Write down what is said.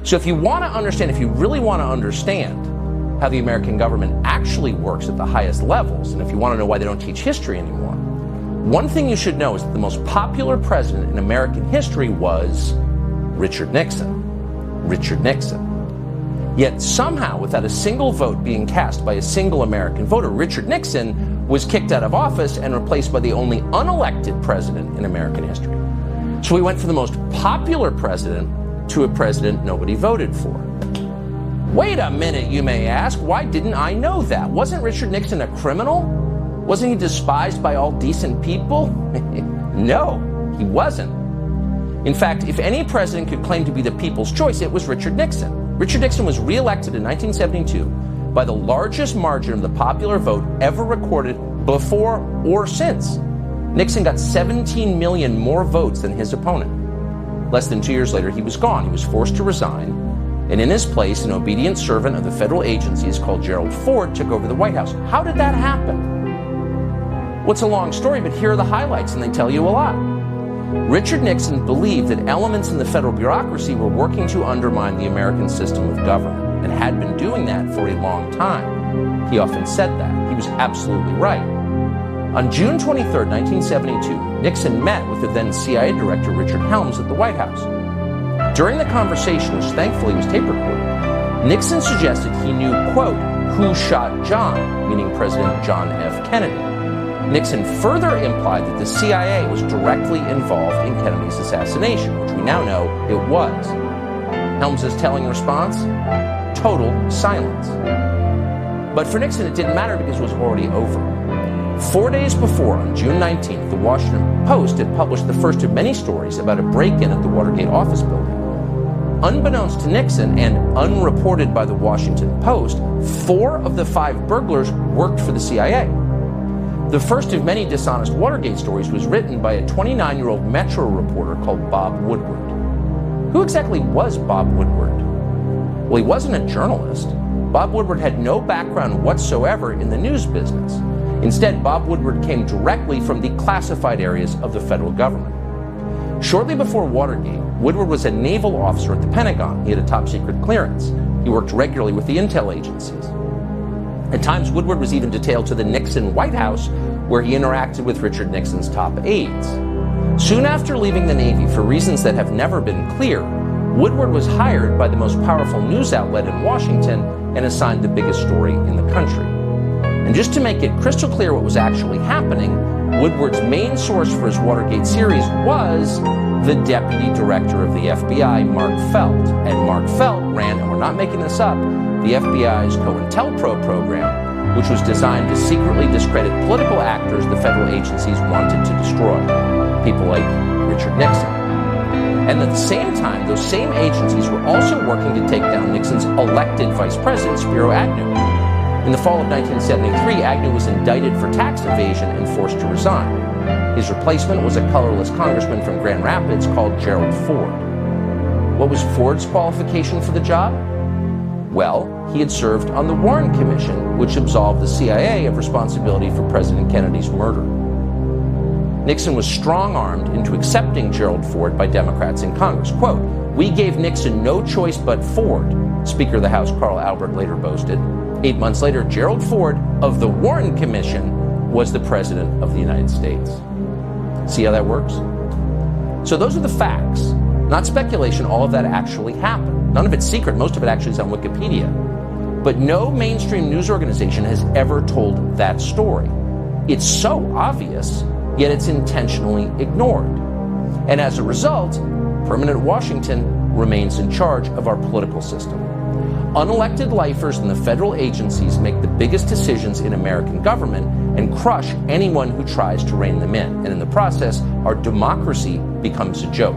So if you want to understand, if you really want to understand how the American government actually works at the highest levels, and if you want to know why they don't teach history anymore, one thing you should know is that the most popular president in American history was Richard Nixon. Richard Nixon. Yet somehow, without a single vote being cast by a single American voter, Richard Nixon was kicked out of office and replaced by the only unelected president in American history. So we went from the most popular president to a president nobody voted for. Wait a minute, you may ask. Why didn't I know that? Wasn't Richard Nixon a criminal? Wasn't he despised by all decent people? No, he wasn't. In fact, if any president could claim to be the people's choice, it was Richard Nixon. Richard Nixon was re-elected in 1972 by the largest margin of the popular vote ever recorded before or since. Nixon got 17 million more votes than his opponent. Less than 2 years later, he was gone. He was forced to resign. And in his place, an obedient servant of the federal agencies called Gerald Ford took over the White House. How did that happen? Well, it's a long story, but here are the highlights, and they tell you a lot. Richard Nixon believed that elements in the federal bureaucracy were working to undermine the American system of government, and had been doing that for a long time. He often said that. He was absolutely right. On June 23, 1972, Nixon met with the then CIA Director Richard Helms at the White House. During the conversation, which thankfully was tape recorded, Nixon suggested he knew, quote, who shot John, meaning President John F. Kennedy. Nixon further implied that the CIA was directly involved in Kennedy's assassination, which we now know it was. Helms's telling response? Total silence. But for Nixon, it didn't matter because it was already over. 4 days before, on June 19th, the Washington Post had published the first of many stories about a break-in at the Watergate office building. Unbeknownst to Nixon and unreported by the Washington Post, 4 of the 5 burglars worked for the CIA. The first of many dishonest Watergate stories was written by a 29-year-old Metro reporter called Bob Woodward. Who exactly was Bob Woodward? Well, he wasn't a journalist. Bob Woodward had no background whatsoever in the news business. Instead, Bob Woodward came directly from the classified areas of the federal government. Shortly before Watergate, Woodward was a naval officer at the Pentagon. He had a top-secret clearance. He worked regularly with the intel agencies. At times, Woodward was even detailed to the Nixon White House, where he interacted with Richard Nixon's top aides. Soon after leaving the Navy, for reasons that have never been clear, Woodward was hired by the most powerful news outlet in Washington and assigned the biggest story in the country. And just to make it crystal clear what was actually happening, Woodward's main source for his Watergate series was the deputy director of the FBI, Mark Felt. And Mark Felt ran, and we're not making this up, the FBI's COINTELPRO program, which was designed to secretly discredit political actors the federal agencies wanted to destroy, people like Richard Nixon. And at the same time, those same agencies were also working to take down Nixon's elected vice president, Spiro Agnew. In the fall of 1973, Agnew was indicted for tax evasion and forced to resign. His replacement was a colorless congressman from Grand Rapids called Gerald Ford. What was Ford's qualification for the job? Well, he had served on the Warren Commission, which absolved the CIA of responsibility for President Kennedy's murder. Nixon was strong-armed into accepting Gerald Ford by Democrats in Congress. Quote, "We gave Nixon no choice but Ford," Speaker of the House Carl Albert later boasted. 8 months later, Gerald Ford of the Warren Commission was the President of the United States. See how that works? So those are the facts, not speculation. All of that actually happened. None of it's secret. Most of it actually is on Wikipedia. But no mainstream news organization has ever told that story. It's so obvious, yet it's intentionally ignored. And as a result, permanent Washington remains in charge of our political system. Unelected lifers in the federal agencies make the biggest decisions in American government and crush anyone who tries to rein them in. And in the process, our democracy becomes a joke.